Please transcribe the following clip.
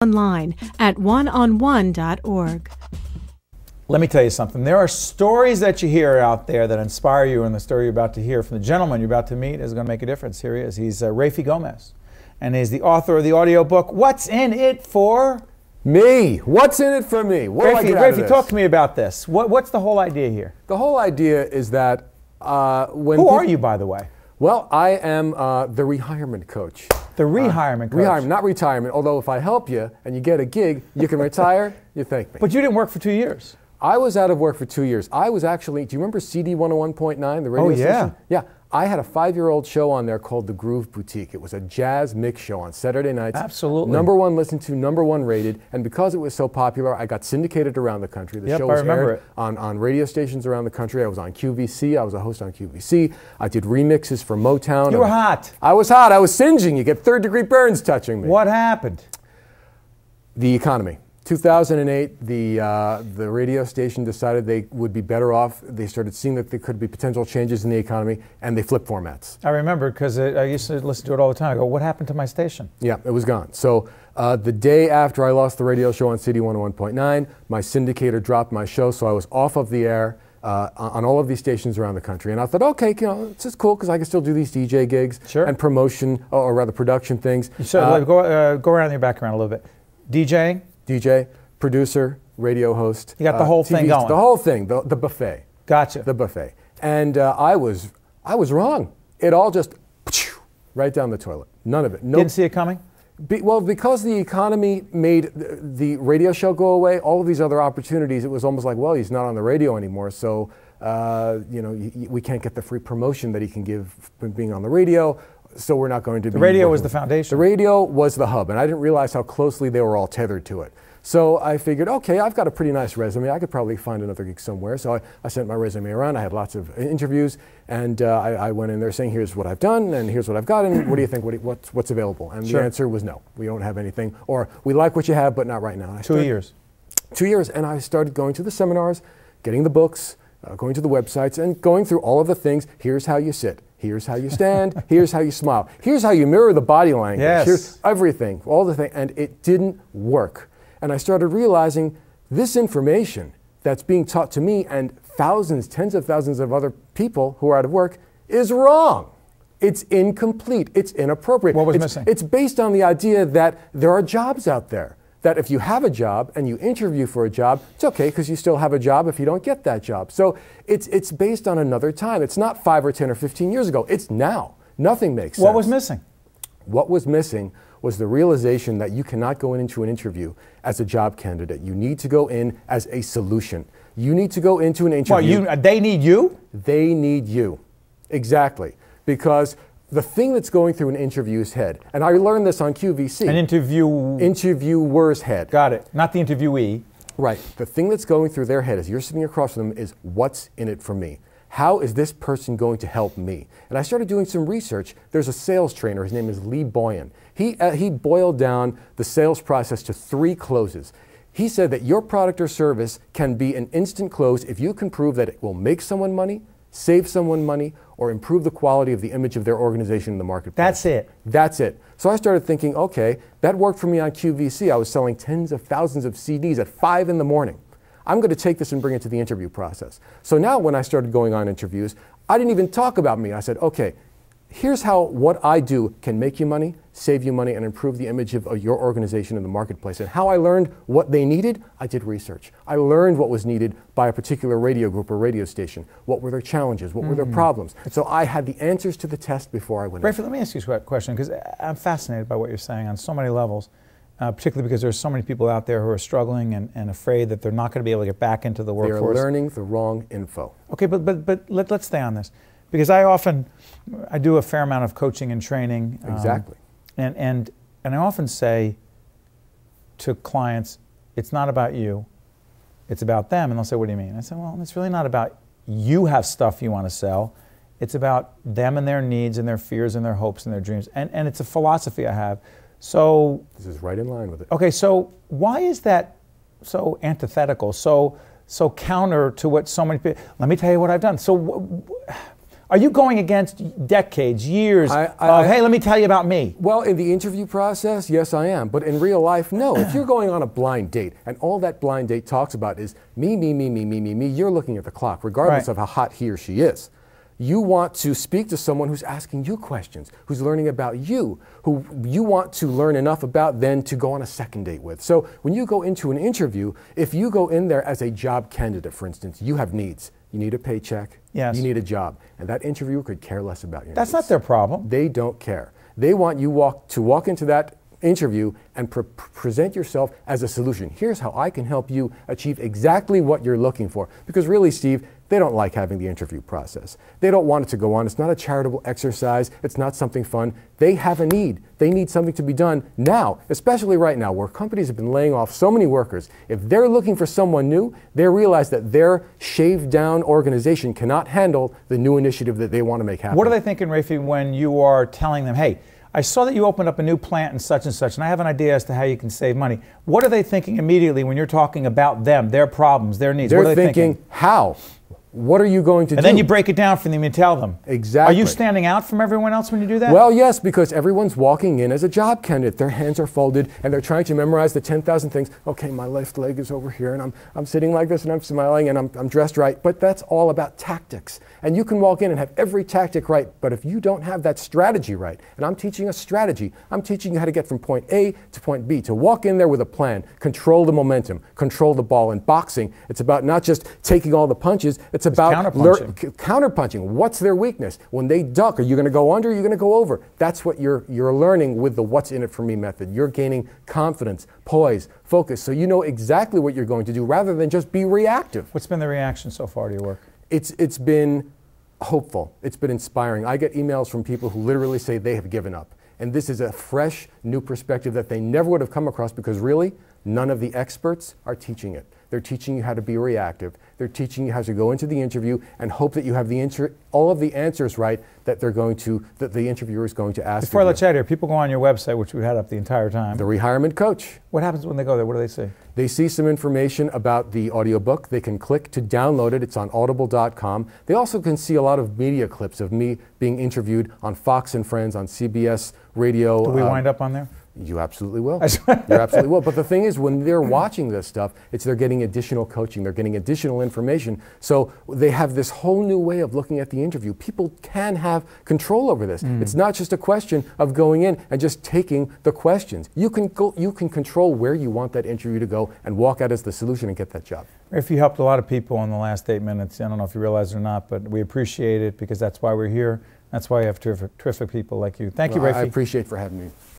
online at oneonone.org. Let me tell you something. There are stories that you hear out there that inspire you, and the story you're about to hear from the gentleman you're about to meet is going to make a difference. Here he is. He's Rafe Gomez, and he's the author of the audiobook, What's in It for Me? What's in it for me? What do I get out of this? Rafe, talk to me about this. What's the whole idea here? The whole idea is that Who are you, by the way? Well, I am the Rehirement coach. The Rehirement coach. Rehirement, not retirement, although if I help you and you get a gig, you can retire, you thank me. But you didn't work for 2 years. I was out of work for 2 years. I was actually, do you remember CD 101.9, the radio station? Yeah. I had a 5-year-old show on there called The Groove Boutique. It was a jazz mix show on Saturday nights. Absolutely. #1 listened to, #1 rated, and because it was so popular, I got syndicated around the country. The show was aired on radio stations around the country. I was on QVC. I was a host on QVC. I did remixes for Motown. You were hot. I was hot. I was singeing. You get third-degree burns touching me. What happened? The economy. 2008, the radio station decided they would be better off. They started seeing that there could be potential changes in the economy, and they flipped formats. I remember because I used to listen to it all the time. I go, what happened to my station? Yeah, it was gone. So the day after I lost the radio show on CD 101.9, my syndicator dropped my show, so I was off of the air on all of these stations around the country. And I thought, okay, it's just cool because I can still do these DJ gigs and promotion, or rather production things. So go around your background a little bit. DJing? DJ, producer, radio host. You got the whole thing going. The whole thing, the buffet. Gotcha. The buffet. And I was wrong. It all just right down the toilet. None of it. Nope. Didn't see it coming? Well, because the economy made the radio show go away, all of these other opportunities, it was almost like, well, he's not on the radio anymore, so we can't get the free promotion that he can give from being on the radio. So we're not going to be. The radio was the foundation. The radio was the hub, and I didn't realize how closely they were all tethered to it. So I figured, okay, I've got a pretty nice resume. I could probably find another gig somewhere. So I sent my resume around. I had lots of interviews, and I went in there saying, here's what I've done, and here's what I've got, and what do you think? What's available? And the answer was no. We don't have anything, or we like what you have, but not right now. 2 years. 2 years, and I started going to the seminars, getting the books, going to the websites, and going through all of the things. Here's how you sit. Here's how you stand. Here's how you smile. Here's how you mirror the body language. Yes. Here's everything, all the things, and it didn't work. And I started realizing this information that's being taught to me and thousands, tens of thousands of other people who are out of work is wrong. It's incomplete. It's inappropriate. What was missing? It's based on the idea that there are jobs out there. That if you have a job and you interview for a job, it's okay because you still have a job if you don't get that job. So it's based on another time. It's not 5 or 10 or 15 years ago. It's now. Nothing makes sense. What was missing? What was missing was the realization that you cannot go into an interview as a job candidate. You need to go in as a solution. You need to go into an interview. Well, they need you? They need you. Exactly. Because the thing that's going through an interviewer's head, and I learned this on QVC. An interviewer's head. Got it. Not the interviewee. Right. The thing that's going through their head as you're sitting across from them is, what's in it for me? How is this person going to help me? And I started doing some research. There's a sales trainer. His name is Lee Boyan. He boiled down the sales process to 3 closes. He said that your product or service can be an instant close if you can prove that it will make someone money, save someone money, or improve the quality of the image of their organization in the marketplace. That's it. That's it. So I started thinking, okay, that worked for me on QVC. I was selling tens of thousands of CDs at 5 in the morning. I'm going to take this and bring it to the interview process. So now when I started going on interviews, I didn't even talk about me. I said, okay, here's how what I do can make you money, save you money, and improve the image of your organization in the marketplace. And how I learned what they needed, I did research. I learned what was needed by a particular radio group or radio station. What were their challenges? What were their problems? So I had the answers to the test before I went in. Rafe, let me ask you a question, because I'm fascinated by what you're saying on so many levels, particularly because there's so many people out there who are struggling and afraid that they're not going to be able to get back into the workforce. They're learning the wrong info. Okay, but let's stay on this. Because I do a fair amount of coaching and training. Exactly. And I often say to clients, it's not about you, it's about them. And they'll say, what do you mean? I say, well, it's really not about you have stuff you want to sell. It's about them and their needs and their fears and their hopes and their dreams. And it's a philosophy I have. So this is right in line with it. Okay, so why is that so antithetical, so counter to what so many people? Let me tell you what I've done. So Are you going against decades, years of, hey, let me tell you about me? Well, in the interview process, yes, I am. But in real life, no. If you're going on a blind date and all that blind date talks about is me, me, me, me, me, me, me, you're looking at the clock, regardless of how hot he or she is. You want to speak to someone who's asking you questions, who's learning about you, who you want to learn enough about then to go on a second date with. So when you go into an interview, if you go in there as a job candidate, for instance, you have needs. You need a paycheck. Yes. You need a job. And that interviewer could care less about your needs. That's not their problem. They don't care. They want you to walk into that interview and present yourself as a solution. Here's how I can help you achieve exactly what you're looking for. Because really, Steve, they don't like having the interview process. They don't want it to go on. It's not a charitable exercise. It's not something fun. They have a need. They need something to be done now, especially right now where companies have been laying off so many workers. If they're looking for someone new, they realize that their shaved down organization cannot handle the new initiative that they want to make happen. What are they thinking, Rafe, when you are telling them, hey, I saw that you opened up a new plant in such, and I have an idea as to how you can save money. What are they thinking immediately when you're talking about them, their problems, their needs? They're what are they thinking, how? What are you going to do? And then you break it down for them and tell them. Exactly. Are you standing out from everyone else when you do that? Well, yes, because everyone's walking in as a job candidate. Their hands are folded, and they're trying to memorize the 10,000 things. Okay, my left leg is over here, and I'm sitting like this, and I'm smiling, and I'm dressed right. But that's all about tactics. And you can walk in and have every tactic right, but if you don't have that strategy right, and I'm teaching a strategy, I'm teaching you how to get from point A to point B, to walk in there with a plan, control the momentum, control the ball. In boxing, it's about not just taking all the punches, it's about counterpunching. What's their weakness? When they duck, are you going to go under? Or are you going to go over? That's what you're learning with the what's in it for me method. You're gaining confidence, poise, focus, so you know exactly what you're going to do rather than just be reactive. What's been the reaction so far to your work? It's been hopeful. It's been inspiring. I get emails from people who literally say they have given up. And this is a fresh, new perspective that they never would have come across because really, none of the experts are teaching it. They're teaching you how to be reactive. They're teaching you how to go into the interview and hope that you have all of the answers right that that the interviewer is going to ask. Before I let you out here, people go on your website, which we've had up the entire time. The Rehirement Coach. What happens when they go there? What do they see? They see some information about the audiobook. They can click to download it. It's on audible.com. They also can see a lot of media clips of me being interviewed on Fox and Friends, on CBS Radio. Do we wind up on there? You absolutely will. You absolutely will. But the thing is, when they're watching this stuff, they're getting additional coaching. They're getting additional information. So they have this whole new way of looking at the interview. People can have control over this. It's not just a question of going in and just taking the questions. You can control where you want that interview to go and walk out as the solution and get that job. If you helped a lot of people in the last 8 minutes, I don't know if you realize it or not, but we appreciate it because that's why we're here. That's why you have terrific people like you. Thank you, Rafe. I appreciate for having me.